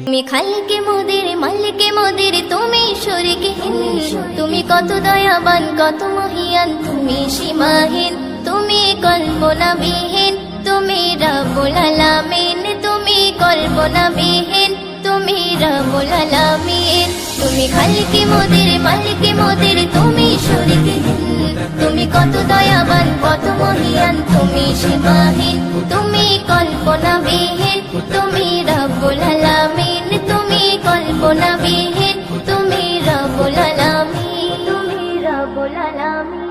তুমি খালিকে মোদের মালিকে মোদের তুমি শরীকহীন তুমি কত দয়াবান কত মহিয়ান তুমি সীমাহীন তুমি কল্পনাবিহীন তুমি রব্বুল আলামিন তুমি কল্পনাবিহীন তুমি রব্বুল আলামিন তুমি খালিকে মোদের মালিকে মোদের তুমি শরীকহীন তুমি কত দয়াবান কত মহিয়ান তুমি সীমাহীন তুমি কল্পনাবিহীন তুমি রব্বুল আলামিন তুমি কল্পনাবিহীন তুমি রব্বুল আলামিন তুমি রব্বুল আলামিন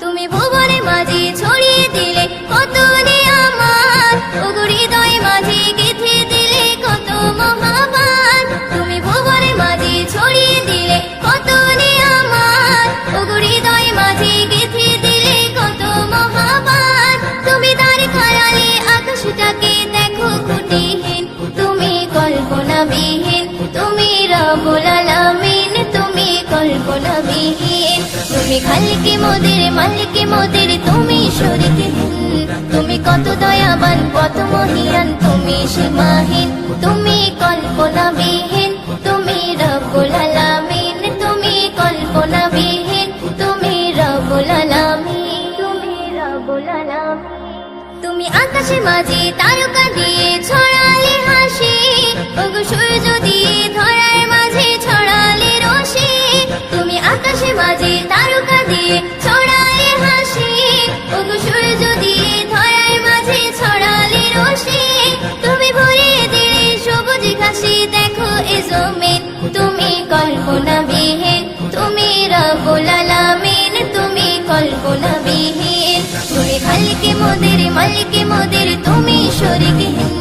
তুমি ভুবনের মাঝে ছড়িয়ে দিলে কত নিয়ামত ওগো হৃদয় মাঝে গেঁথে দিলে কত মহাবান তুমি ভুবনের মাঝে ছড়িয়ে দিলে কত নিয়ামত ওগো হৃদয় মাঝে গেঁথে দিলে কত মহাবান তুমি তার খায়ালে আকাশটাকে দেখো কুটিহীন তুমি কল্পনাবিহীন তুমি রব্বুল আলামিন তুমি কল্পনাবিহীন তুমি খালিকে মোদের মালিকে মোদের তুমি শরীকহীন তুমি কত দয়াবান কত মহিয়ান তুমি সীমাহীন তুমি কল্পনাবিহীন তুমি রব্বুল আলামিন তুমি কল্পনাবিহীন তুমি রব্বুল আলামিন তুমি রব্বুল আলামিন তুমি আকাশে মাঝে তারকা দিয়ে ছড়ালে হাসি ওগো সূর্য দিয়ে ধরার মাঝে ছড়ালে রশি তুমি আকাশে মাঝে তারকা দিয়ে ছড়ালে হাসি ওগো সূর্য দিয়ে ধরার মাঝে ছড়ালে রশি তুমি ভরিয়ে দিলে সবুজ ঘাসে দেখো এ জমিন তুমি কল্পনাবিহীন তুমি রব্বুল আলামিন তুমি কল্পনাবিহীন তুমি খালিকে মোদের মালিকে মোদের তুমি শরীকহীন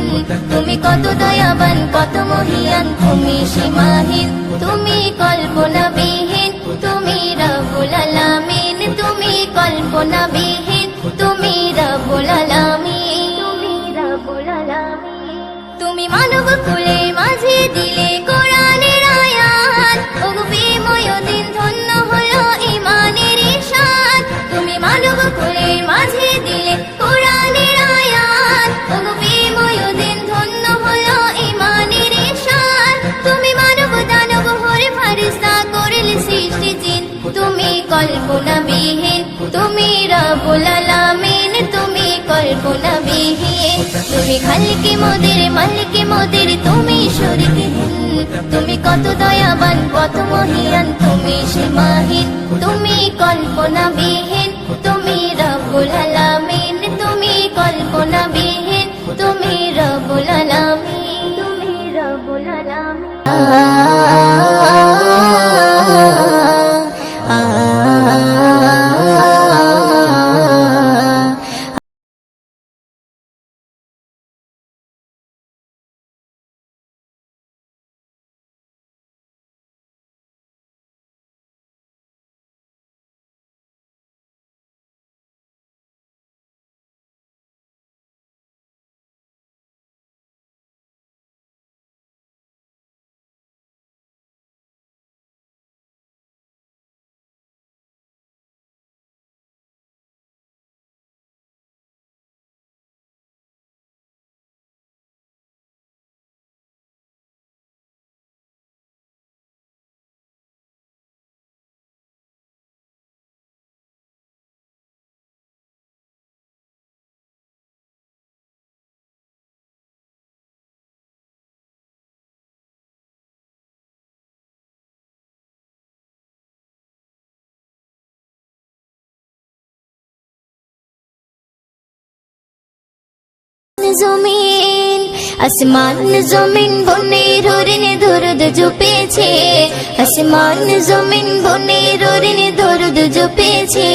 তুমি কত দয়াবান কত মহিয়ান তুমি সীমাহীন তুমি কল্পনাবিহীন তুমি রব্বুল আলামিন তুমি কল্পনাবিহীন তুমি রব্বুল আলামিন তুমি রব্বুল আলামিন তুমি মানব কুলে মাঝে দিলে কোরআনের আয়াত ওগো বিময় দিন ধন্য হলো ঈমানের ঈশান তুমি মানব কুলে মাঝে দিলে কোরআনের আয়াত ওগো বিময় দিন ধন্য হলো ঈমানের ঈশান তুমি মানব দানব হরে ফেরেশতা করলে সৃষ্টি জিন তুমি কল্পনাবিহীন তুমি রব্বুল আলামিন তুমি কল্পনাবিহীন তুমি খালিকে মোদের মালিকে মোদের তুমি শরীকহীন তুমি কত দয়াবান কত মহিয়ান তুমি সীমাহীন তুমি কল্পনাবিহীন তুমি রব্বুল আলামিন তুমি কল্পনাবিহীন তুমি রব্বুল আলামিন তুমি রব্বুল জমিন আসমান জমিন বনের হরিণে দরুদ জপেছে আসমান জমিন বনের হরিণে দরুদ জপেছে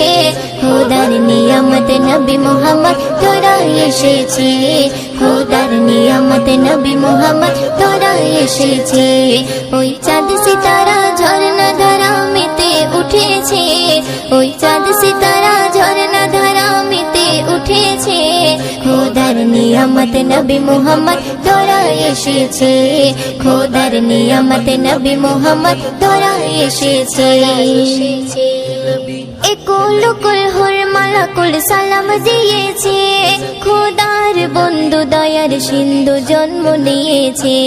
খোদার নিয়ামত নবী মুহাম্মদ তোরা এসেছে খোদার নিয়ামত নবী মুহাম্মদ তোরা এসেছে ওই চাঁদ সিতারা ঝরনা ধারা মেতে উঠেছে ওই চাঁদ সিতারা ঝরনা ধারা মেতে উঠেছে খোদার নিয়ামত নবী মুহাম্মদ তোরা এসেছে খোদার নিয়ামত নবী মুহাম্মদ তোরা এসেছে একুল কুল হুরমাল লাকুল সালাম দিয়েছে, খোদার বন্ধু দয়ার সিন্ধু জন্ম নিয়েছে,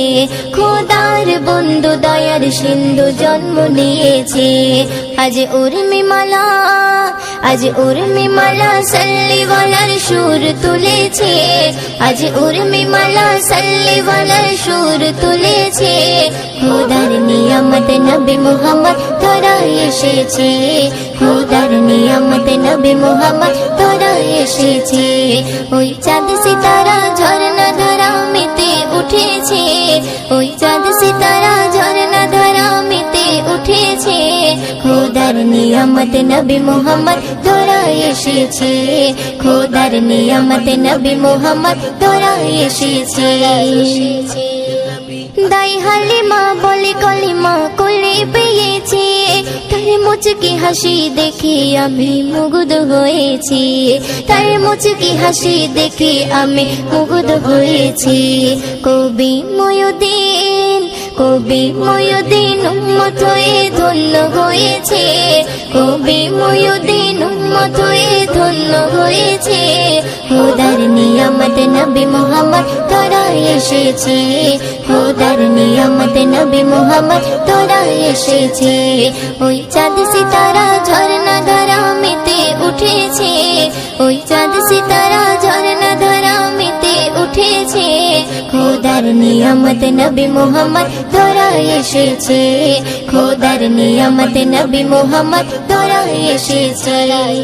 খোদার বন্ধু দয়ার সিন্ধু জন্ম নিয়েছে। আজ উর্মিমালা, আজ উর্মিমালা সাল্লিওয়ালার সুর তুলেছে, আজ উর্মিমালা সাল্লিওয়ালার সুর তুলেছে। খোদার নিয়ামত নবী মুহাম্মদ তোরা এসেছে, খোদার নিয়ামত নবী মুহাম্মদ তোরা এসেছে। ওই চাঁদ সিতারা ঝরনা ধারা মেতে উঠেছে, ওই চাঁদ সিতারা ঝরনা ধারা মেতে উঠেছে। খোদার নিয়ামত নবী মুহাম্মদ তোরা এসেছে, খোদার নিয়ামত নবী মুহাম্মদ তোরা এসেছে। দাই হালিমা বলে কলিমা কোলে পেয়েছে, তার মুচকি হাসি দেখে আমি মুগ্ধ হয়েছি, তার মুচকি হাসি দেখে আমি মুগ্ধ হয়েছি। কবি ময়ুদ্দিন, কবি ময়ুদ্দিন উম্মত হয়ে ধন্য হয়েছে, কবি ময়ুদ্দিন উম্মত হয়ে ধন্য হয়েছে। খোদার নিয়ামত নবী মুহাম্মদ তোরা এসেছে, খোদার নিয়ামত নবী মুহাম্মদ তোরা এসেছে। ওই চাঁদ সিতারা ঝরনা ধারা মেতে উঠেছে, ওই চাঁদ সিতারা ঝরনা ধারা মেতে উঠেছে। খোদার নিয়ামত নবী মুহাম্মদ তোরা এসেছে, খোদার নিয়ামত নবী মুহাম্মদ তোরা এসেছে।